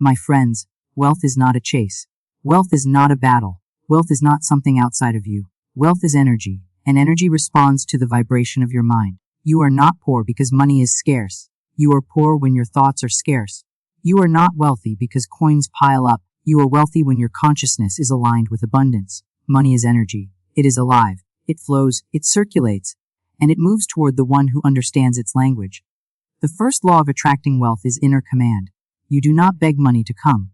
My friends, wealth is not a chase. Wealth is not a battle. Wealth is not something outside of you. Wealth is energy, and energy responds to the vibration of your mind. You are not poor because money is scarce. You are poor when your thoughts are scarce. You are not wealthy because coins pile up. You are wealthy when your consciousness is aligned with abundance. Money is energy. It is alive. It flows, it circulates, and it moves toward the one who understands its language. The first law of attracting wealth is inner command. You do not beg money to come.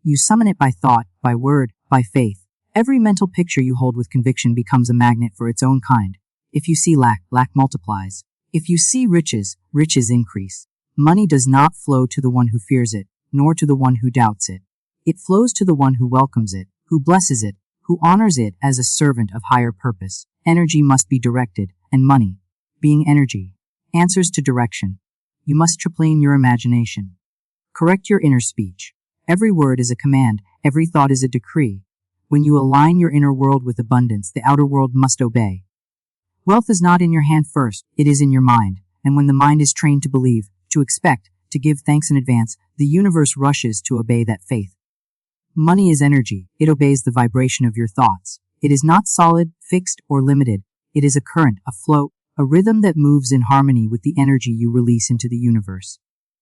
You summon it by thought, by word, by faith. Every mental picture you hold with conviction becomes a magnet for its own kind. If you see lack, lack multiplies. If you see riches, riches increase. Money does not flow to the one who fears it, nor to the one who doubts it. It flows to the one who welcomes it, who blesses it, who honors it as a servant of higher purpose. Energy must be directed, and money, being energy, answers to direction. You must train your imagination. Correct your inner speech. Every word is a command, every thought is a decree. When you align your inner world with abundance, the outer world must obey. Wealth is not in your hand first, it is in your mind, and when the mind is trained to believe, to expect, to give thanks in advance, the universe rushes to obey that faith. Money is energy, it obeys the vibration of your thoughts. It is not solid, fixed, or limited. It is a current, a flow, a rhythm that moves in harmony with the energy you release into the universe.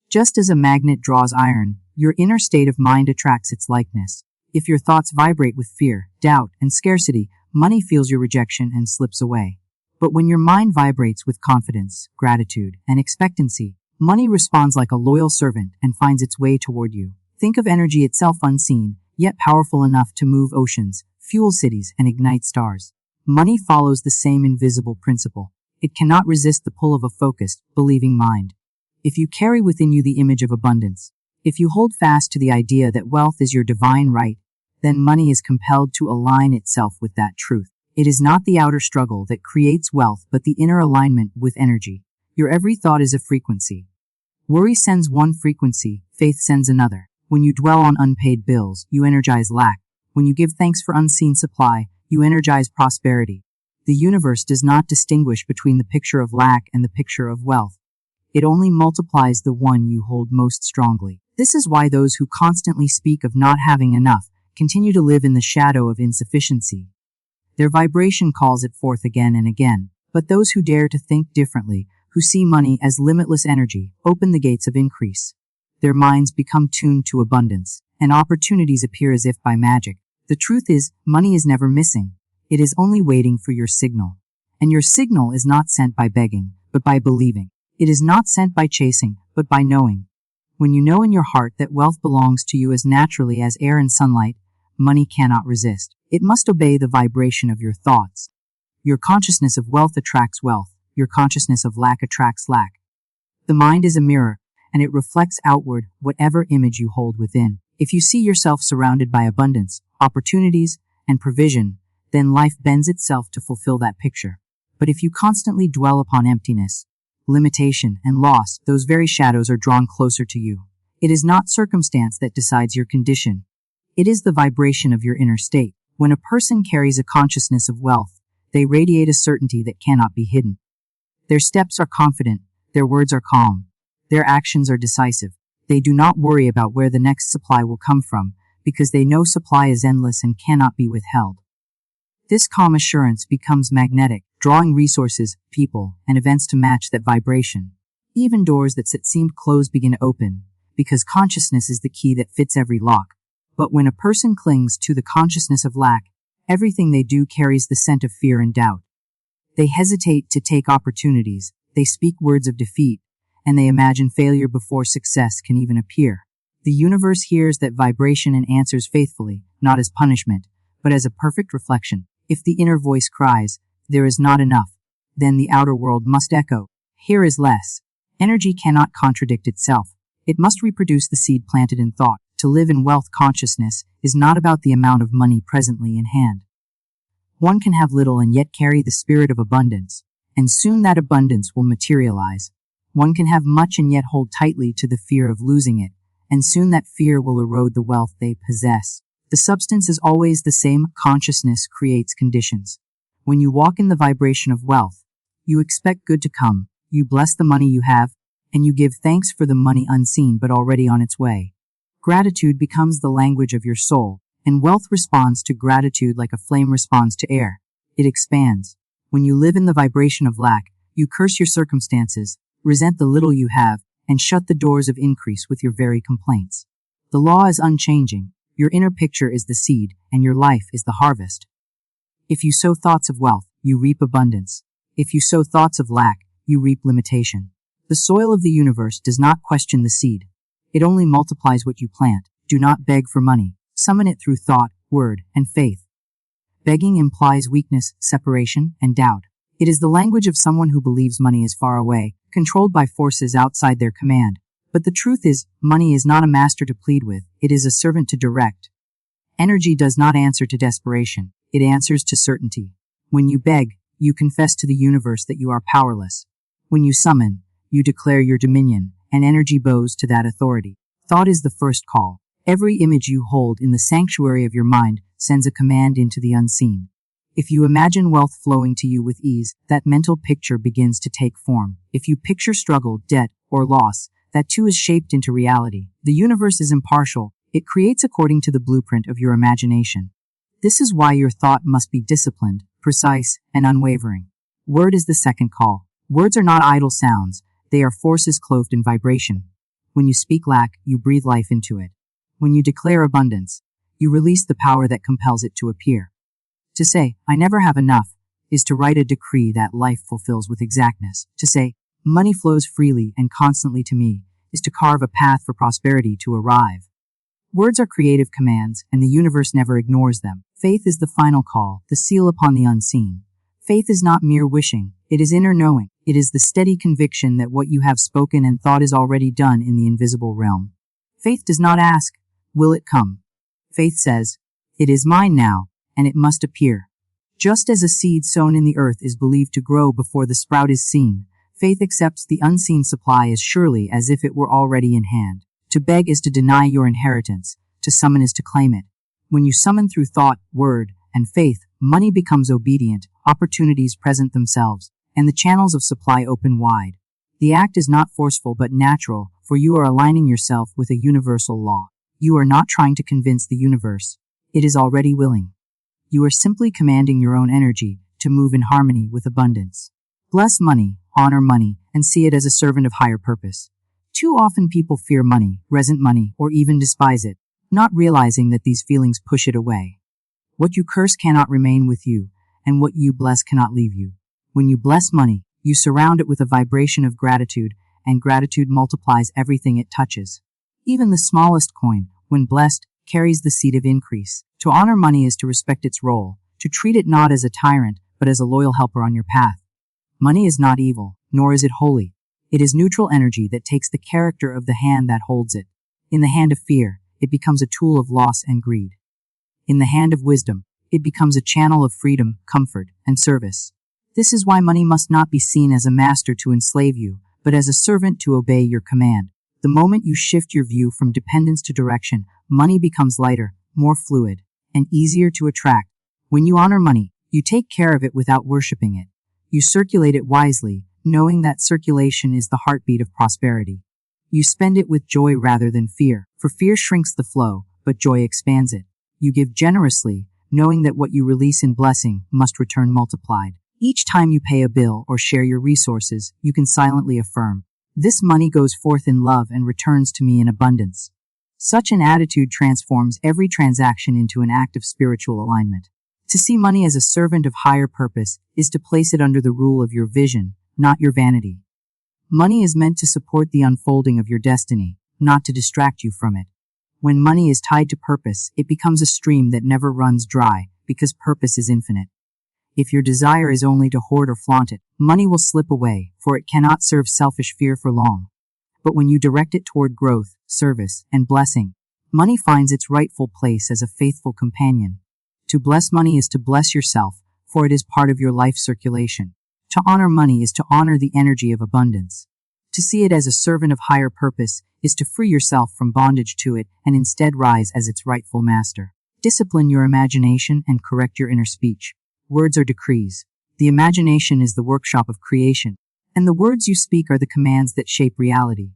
Just as a magnet draws iron, your inner state of mind attracts its likeness. If your thoughts vibrate with fear, doubt, and scarcity, money feels your rejection and slips away. But when your mind vibrates with confidence, gratitude, and expectancy, money responds like a loyal servant and finds its way toward you. Think of energy itself unseen, yet powerful enough to move oceans, fuel cities, and ignite stars. Money follows the same invisible principle. It cannot resist the pull of a focused, believing mind. If you carry within you the image of abundance, if you hold fast to the idea that wealth is your divine right, then money is compelled to align itself with that truth. It is not the outer struggle that creates wealth, but the inner alignment with energy. Your every thought is a frequency. Worry sends one frequency, faith sends another. When you dwell on unpaid bills, you energize lack. When you give thanks for unseen supply, you energize prosperity. The universe does not distinguish between the picture of lack and the picture of wealth. It only multiplies the one you hold most strongly. This is why those who constantly speak of not having enough continue to live in the shadow of insufficiency. Their vibration calls it forth again and again. But those who dare to think differently, who see money as limitless energy, open the gates of increase. Their minds become tuned to abundance, and opportunities appear as if by magic. The truth is, money is never missing. It is only waiting for your signal. And your signal is not sent by begging, but by believing. It is not sent by chasing, but by knowing. When you know in your heart that wealth belongs to you as naturally as air and sunlight, money cannot resist. It must obey the vibration of your thoughts. Your consciousness of wealth attracts wealth. Your consciousness of lack attracts lack. The mind is a mirror, and it reflects outward whatever image you hold within. If you see yourself surrounded by abundance, opportunities, and provision, then life bends itself to fulfill that picture. But if you constantly dwell upon emptiness, limitation, and loss, those very shadows are drawn closer to you. It is not circumstance that decides your condition. It is the vibration of your inner state. When a person carries a consciousness of wealth, they radiate a certainty that cannot be hidden. Their steps are confident, their words are calm, their actions are decisive. They do not worry about where the next supply will come from, because they know supply is endless and cannot be withheld. This calm assurance becomes magnetic, drawing resources, people, and events to match that vibration. Even doors that seemed closed begin to open, because consciousness is the key that fits every lock. But when a person clings to the consciousness of lack, everything they do carries the scent of fear and doubt. They hesitate to take opportunities, they speak words of defeat, and they imagine failure before success can even appear. The universe hears that vibration and answers faithfully, not as punishment, but as a perfect reflection. If the inner voice cries, "There is not enough," then the outer world must echo, "Here is less." Energy cannot contradict itself. It must reproduce the seed planted in thought. To live in wealth consciousness is not about the amount of money presently in hand. One can have little and yet carry the spirit of abundance, and soon that abundance will materialize. One can have much and yet hold tightly to the fear of losing it, and soon that fear will erode the wealth they possess. The substance is always the same. Consciousness creates conditions. When you walk in the vibration of wealth, you expect good to come, you bless the money you have, and you give thanks for the money unseen but already on its way. Gratitude becomes the language of your soul, and wealth responds to gratitude like a flame responds to air. It expands. When you live in the vibration of lack, you curse your circumstances, resent the little you have, and shut the doors of increase with your very complaints. The law is unchanging. Your inner picture is the seed, and your life is the harvest. If you sow thoughts of wealth, you reap abundance. If you sow thoughts of lack, you reap limitation. The soil of the universe does not question the seed. It only multiplies what you plant. Do not beg for money. Summon it through thought, word, and faith. Begging implies weakness, separation, and doubt. It is the language of someone who believes money is far away, controlled by forces outside their command. But the truth is, money is not a master to plead with, it is a servant to direct. Energy does not answer to desperation, it answers to certainty. When you beg, you confess to the universe that you are powerless. When you summon, you declare your dominion, and energy bows to that authority. Thought is the first call. Every image you hold in the sanctuary of your mind sends a command into the unseen. If you imagine wealth flowing to you with ease, that mental picture begins to take form. If you picture struggle, debt, or loss, that too is shaped into reality. The universe is impartial. It creates according to the blueprint of your imagination. This is why your thought must be disciplined, precise, and unwavering. Word is the second call. Words are not idle sounds. They are forces clothed in vibration. When you speak lack, you breathe life into it. When you declare abundance, you release the power that compels it to appear. To say, I never have enough, is to write a decree that life fulfills with exactness. To say, money flows freely and constantly to me, is to carve a path for prosperity to arrive. Words are creative commands, and the universe never ignores them. Faith is the final call, the seal upon the unseen. Faith is not mere wishing, it is inner knowing. It is the steady conviction that what you have spoken and thought is already done in the invisible realm. Faith does not ask, will it come? Faith says, it is mine now, and it must appear. Just as a seed sown in the earth is believed to grow before the sprout is seen, faith accepts the unseen supply as surely as if it were already in hand. To beg is to deny your inheritance, to summon is to claim it. When you summon through thought, word, and faith, money becomes obedient, opportunities present themselves, and the channels of supply open wide. The act is not forceful but natural, for you are aligning yourself with a universal law. You are not trying to convince the universe. It is already willing. You are simply commanding your own energy to move in harmony with abundance. Bless money, honor money, and see it as a servant of higher purpose. Too often people fear money, resent money, or even despise it, not realizing that these feelings push it away. What you curse cannot remain with you, and what you bless cannot leave you. When you bless money, you surround it with a vibration of gratitude, and gratitude multiplies everything it touches. Even the smallest coin, when blessed, carries the seed of increase. To honor money is to respect its role, to treat it not as a tyrant, but as a loyal helper on your path. Money is not evil, nor is it holy. It is neutral energy that takes the character of the hand that holds it. In the hand of fear, it becomes a tool of loss and greed. In the hand of wisdom, it becomes a channel of freedom, comfort, and service. This is why money must not be seen as a master to enslave you, but as a servant to obey your command. The moment you shift your view from dependence to direction, money becomes lighter, more fluid, and easier to attract. When you honor money, you take care of it without worshiping it. You circulate it wisely, knowing that circulation is the heartbeat of prosperity. You spend it with joy rather than fear, for fear shrinks the flow, but joy expands it. You give generously, knowing that what you release in blessing must return multiplied. Each time you pay a bill or share your resources, you can silently affirm, this money goes forth in love and returns to me in abundance. Such an attitude transforms every transaction into an act of spiritual alignment. To see money as a servant of higher purpose is to place it under the rule of your vision, not your vanity. Money is meant to support the unfolding of your destiny, not to distract you from it. When money is tied to purpose, it becomes a stream that never runs dry, because purpose is infinite. If your desire is only to hoard or flaunt it, money will slip away, for it cannot serve selfish fear for long. But when you direct it toward growth, service, and blessing, money finds its rightful place as a faithful companion. To bless money is to bless yourself, for it is part of your life circulation. To honor money is to honor the energy of abundance. To see it as a servant of higher purpose is to free yourself from bondage to it and instead rise as its rightful master. Discipline your imagination and correct your inner speech. Words are decrees. The imagination is the workshop of creation, and the words you speak are the commands that shape reality.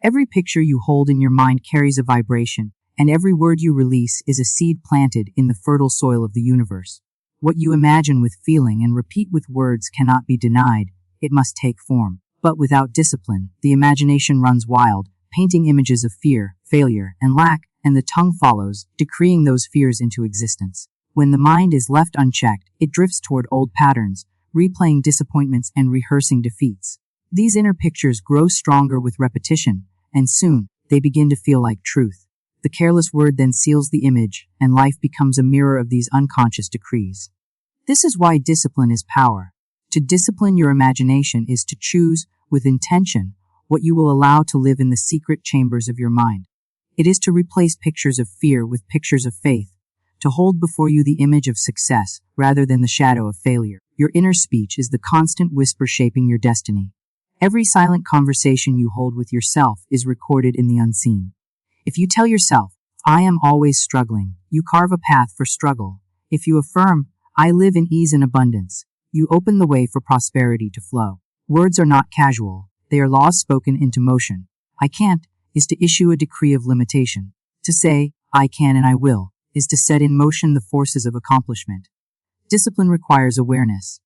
Every picture you hold in your mind carries a vibration, and every word you release is a seed planted in the fertile soil of the universe. What you imagine with feeling and repeat with words cannot be denied, it must take form. But without discipline, the imagination runs wild, painting images of fear, failure, and lack, and the tongue follows, decreeing those fears into existence. When the mind is left unchecked, it drifts toward old patterns, replaying disappointments and rehearsing defeats. These inner pictures grow stronger with repetition, and soon, they begin to feel like truth. The careless word then seals the image, and life becomes a mirror of these unconscious decrees. This is why discipline is power. To discipline your imagination is to choose, with intention, what you will allow to live in the secret chambers of your mind. It is to replace pictures of fear with pictures of faith, to hold before you the image of success rather than the shadow of failure. Your inner speech is the constant whisper shaping your destiny. Every silent conversation you hold with yourself is recorded in the unseen. If you tell yourself, I am always struggling, you carve a path for struggle. If you affirm, I live in ease and abundance, you open the way for prosperity to flow. Words are not casual, they are laws spoken into motion. I can't is to issue a decree of limitation. To say, I can and I will, is to set in motion the forces of accomplishment. Discipline requires awareness.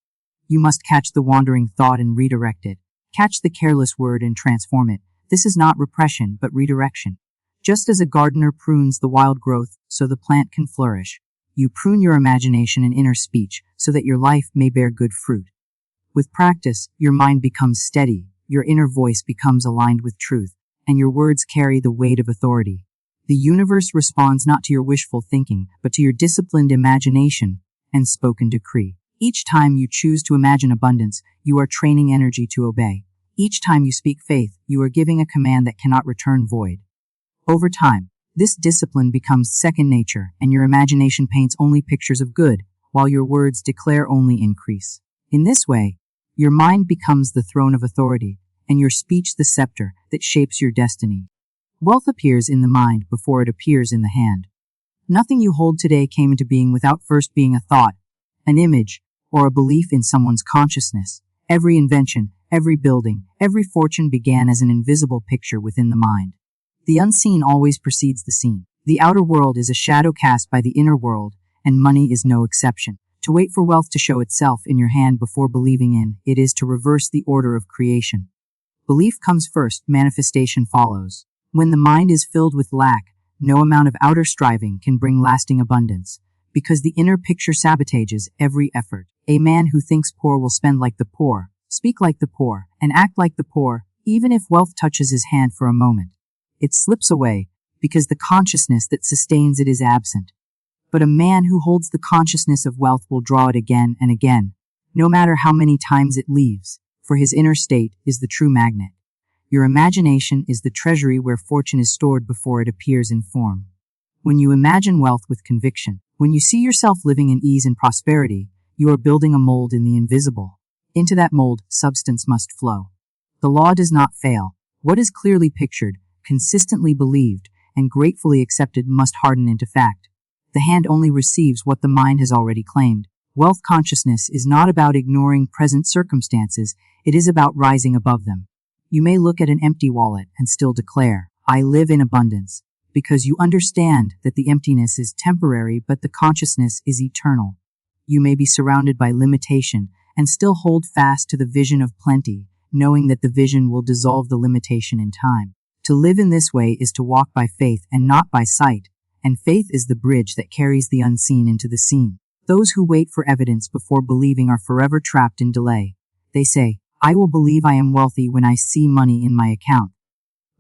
You must catch the wandering thought and redirect it. Catch the careless word and transform it. This is not repression, but redirection. Just as a gardener prunes the wild growth so the plant can flourish, you prune your imagination and inner speech so that your life may bear good fruit. With practice, your mind becomes steady, your inner voice becomes aligned with truth, and your words carry the weight of authority. The universe responds not to your wishful thinking, but to your disciplined imagination and spoken decree. Each time you choose to imagine abundance, you are training energy to obey. Each time you speak faith, you are giving a command that cannot return void. Over time, this discipline becomes second nature, and your imagination paints only pictures of good, while your words declare only increase. In this way, your mind becomes the throne of authority, and your speech the scepter that shapes your destiny. Wealth appears in the mind before it appears in the hand. Nothing you hold today came into being without first being a thought, an image, or a belief in someone's consciousness. Every invention, every building, every fortune began as an invisible picture within the mind. The unseen always precedes the seen. The outer world is a shadow cast by the inner world, and money is no exception. To wait for wealth to show itself in your hand before believing in it is to reverse the order of creation. Belief comes first, manifestation follows. When the mind is filled with lack, no amount of outer striving can bring lasting abundance, because the inner picture sabotages every effort. A man who thinks poor will spend like the poor, speak like the poor, and act like the poor, even if wealth touches his hand for a moment. It slips away, because the consciousness that sustains it is absent. But a man who holds the consciousness of wealth will draw it again and again, no matter how many times it leaves, for his inner state is the true magnet. Your imagination is the treasury where fortune is stored before it appears in form. When you imagine wealth with conviction, when you see yourself living in ease and prosperity, you are building a mold in the invisible. Into that mold, substance must flow. The law does not fail. What is clearly pictured, consistently believed, and gratefully accepted must harden into fact. The hand only receives what the mind has already claimed. Wealth consciousness is not about ignoring present circumstances, it is about rising above them. You may look at an empty wallet and still declare, I live in abundance, because you understand that the emptiness is temporary but the consciousness is eternal. You may be surrounded by limitation and still hold fast to the vision of plenty, knowing that the vision will dissolve the limitation in time. To live in this way is to walk by faith and not by sight, and faith is the bridge that carries the unseen into the seen. Those who wait for evidence before believing are forever trapped in delay. They say, I will believe I am wealthy when I see money in my account.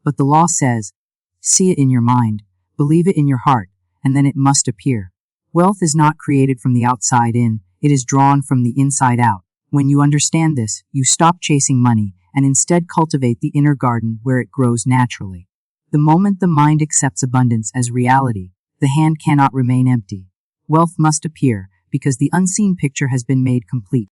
But the law says, see it in your mind, believe it in your heart, and then it must appear. Wealth is not created from the outside in, it is drawn from the inside out. When you understand this, you stop chasing money and instead cultivate the inner garden where it grows naturally. The moment the mind accepts abundance as reality, the hand cannot remain empty. Wealth must appear because the unseen picture has been made complete.